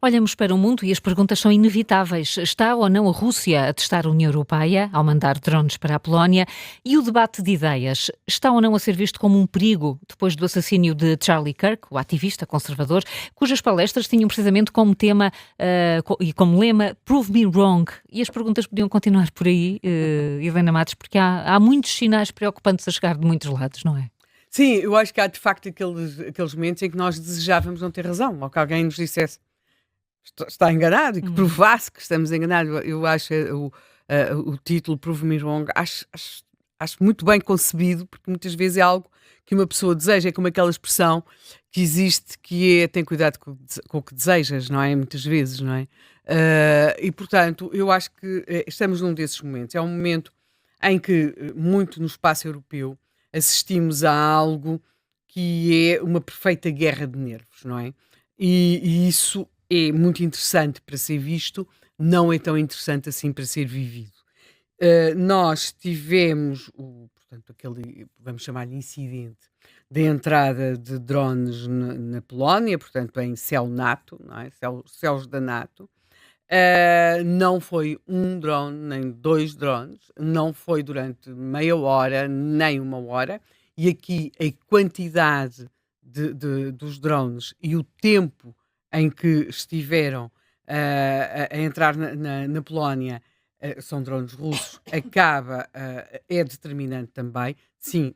Olhamos para o mundo e as perguntas são inevitáveis. Está ou não a Rússia a testar a União Europeia ao mandar drones para a Polónia? E o debate de ideias está ou não a ser visto como um perigo depois do assassínio de Charlie Kirk, o ativista conservador, cujas palestras tinham precisamente como tema e como lema Prove Me Wrong? E as perguntas podiam continuar por aí, Helena Matos, porque há muitos sinais preocupantes a chegar de muitos lados, não é? Sim, eu acho que há de facto aqueles momentos em que nós desejávamos não ter razão, ou que alguém nos dissesse está enganado e que provasse que estamos enganados. Eu acho o título Prove Me Wrong, acho muito bem concebido, porque muitas vezes é algo que uma pessoa deseja, é como aquela expressão que existe, que é tem cuidado com o que desejas, não é? Muitas vezes, não é? E portanto, eu acho que estamos num desses momentos. É um momento em que, muito no espaço europeu, assistimos a algo que é uma perfeita guerra de nervos, não é? E isso é muito interessante para ser visto, não é tão interessante assim para ser vivido. Nós tivemos, portanto, aquele, vamos chamar-lhe incidente, da entrada de drones na Polónia, portanto, em céu NATO, não é? Céus da NATO. Não foi um drone, nem dois drones, não foi durante meia hora, nem uma hora, e aqui a quantidade dos drones e o tempo em que estiveram a entrar na Polónia, são drones russos, é determinante também. Sim,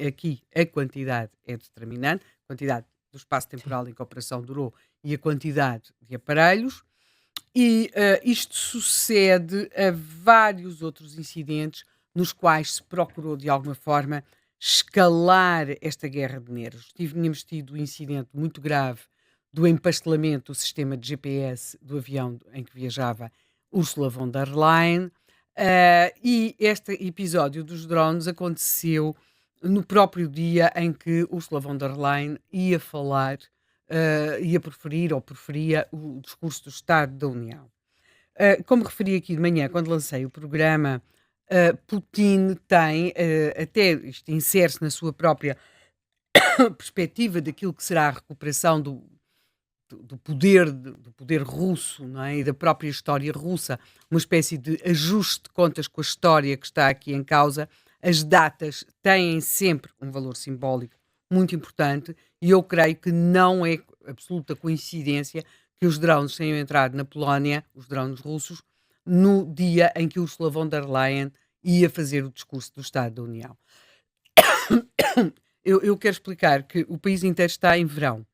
aqui a quantidade é determinante, a quantidade do espaço temporal em que a operação durou e a quantidade de aparelhos. E isto sucede a vários outros incidentes nos quais se procurou, de alguma forma, escalar esta guerra de nervos. Tínhamos tido um incidente muito grave do empastelamento do sistema de GPS do avião em que viajava Ursula von der Leyen, e este episódio dos drones aconteceu no próprio dia em que Ursula von der Leyen ia falar, ia proferir ou proferia o discurso do Estado da União. Como referi aqui de manhã, quando lancei o programa, Putin tem, até isto insere-se na sua própria perspectiva daquilo que será a recuperação do poder russo, não é? E da própria história russa, uma espécie de ajuste de contas com a história que está aqui em causa. As datas têm sempre um valor simbólico muito importante e eu creio que não é absoluta coincidência que os drones tenham entrado na Polónia, os drones russos, no dia em que Ursula von der Leyen ia fazer o discurso do Estado da União. Eu quero explicar que o país inteiro está em verão,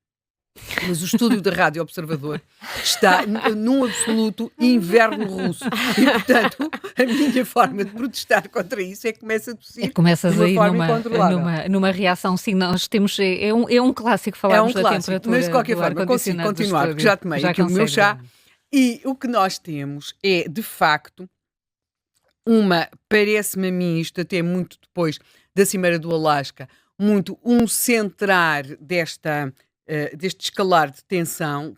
mas o estúdio da Rádio Observador está num absoluto inverno russo. E, portanto, a minha forma de protestar contra isso é que começa a tossir Começas de uma aí forma incontrolável. numa reação, sim, nós temos, é um clássico falarmos da temperatura mas de qualquer do forma consigo ar-condicionado do continuar, porque estúdio. já tomei Já aqui o meu consegues, chá. E o que nós temos é, de facto, parece-me a mim, isto até muito depois da Cimeira do Alasca, muito um centrar deste escalar de tensão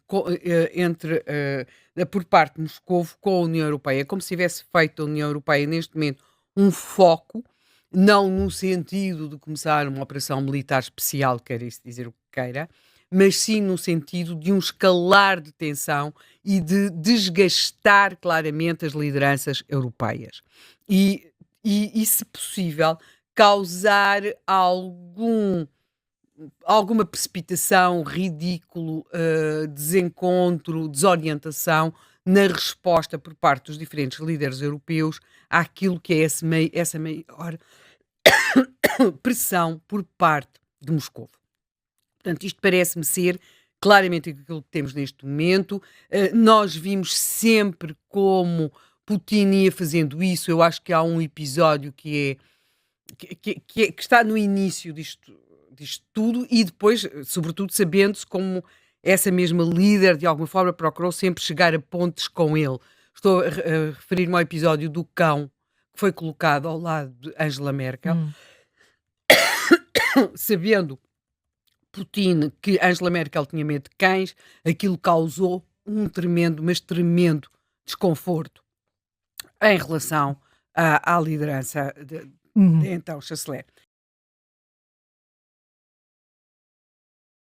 por parte de Moscovo com a União Europeia, como se tivesse feito a União Europeia neste momento um foco, não no sentido de começar uma operação militar especial, quer isso dizer o que queira, mas sim no sentido de um escalar de tensão e de desgastar claramente as lideranças europeias. E se possível, causar alguma precipitação, ridículo, desencontro, desorientação na resposta por parte dos diferentes líderes europeus àquilo que é essa maior pressão por parte de Moscou. Portanto, isto parece-me ser claramente aquilo que temos neste momento. Nós vimos sempre como Putin ia fazendo isso. Eu acho que há um episódio que está no início disto tudo e depois, sobretudo, sabendo-se como essa mesma líder, de alguma forma, procurou sempre chegar a pontes com ele. Estou a referir-me ao episódio do cão que foi colocado ao lado de Angela Merkel, sabendo Putin que Angela Merkel tinha medo de cães, aquilo causou um tremendo, mas tremendo desconforto em relação à liderança de então chanceler.